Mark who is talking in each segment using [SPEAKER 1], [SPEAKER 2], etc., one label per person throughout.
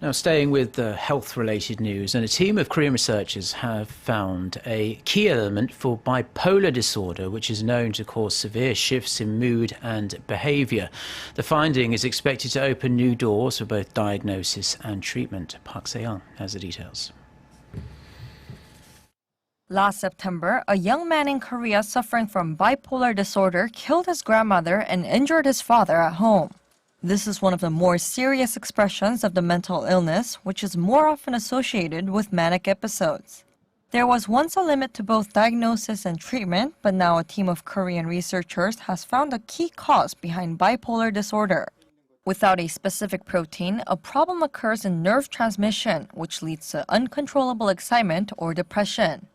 [SPEAKER 1] Now, staying with the health-related news, and a team of Korean researchers have found a key element for bipolar disorder, which is known to cause severe shifts in mood and behaviour. The finding is expected to open new doors for both diagnosis and treatment. Park Se-young has the details.
[SPEAKER 2] Last September, a young man in Korea suffering from bipolar disorder killed his grandmother and injured his father at home. This is one of the more serious expressions of the mental illness, which is more often associated with manic episodes. There was once a limit to both diagnosis and treatment, but now a team of Korean researchers has found a key cause behind bipolar disorder. Without a specific protein, a problem occurs in nerve transmission, which leads to uncontrollable excitement or depression.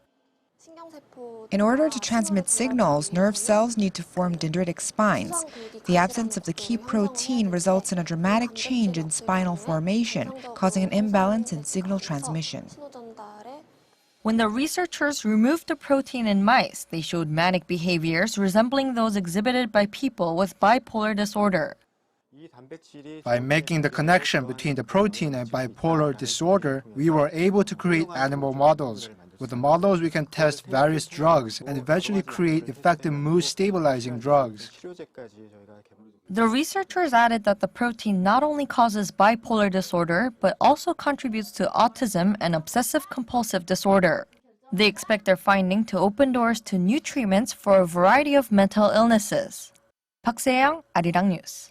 [SPEAKER 3] In order to transmit signals, nerve cells need to form dendritic spines. The absence of the key protein results in a dramatic change in spinal formation, causing an imbalance in signal transmission.
[SPEAKER 2] When the researchers removed the protein in mice, they showed manic behaviors resembling those exhibited by people with bipolar disorder.
[SPEAKER 4] By making the connection between the protein and bipolar disorder, we were able to create animal models. With the models, we can test various drugs and eventually create effective mood-stabilizing drugs.
[SPEAKER 2] The researchers added that the protein not only causes bipolar disorder, but also contributes to autism and obsessive-compulsive disorder. They expect their finding to open doors to new treatments for a variety of mental illnesses. Park Se-young, Arirang News.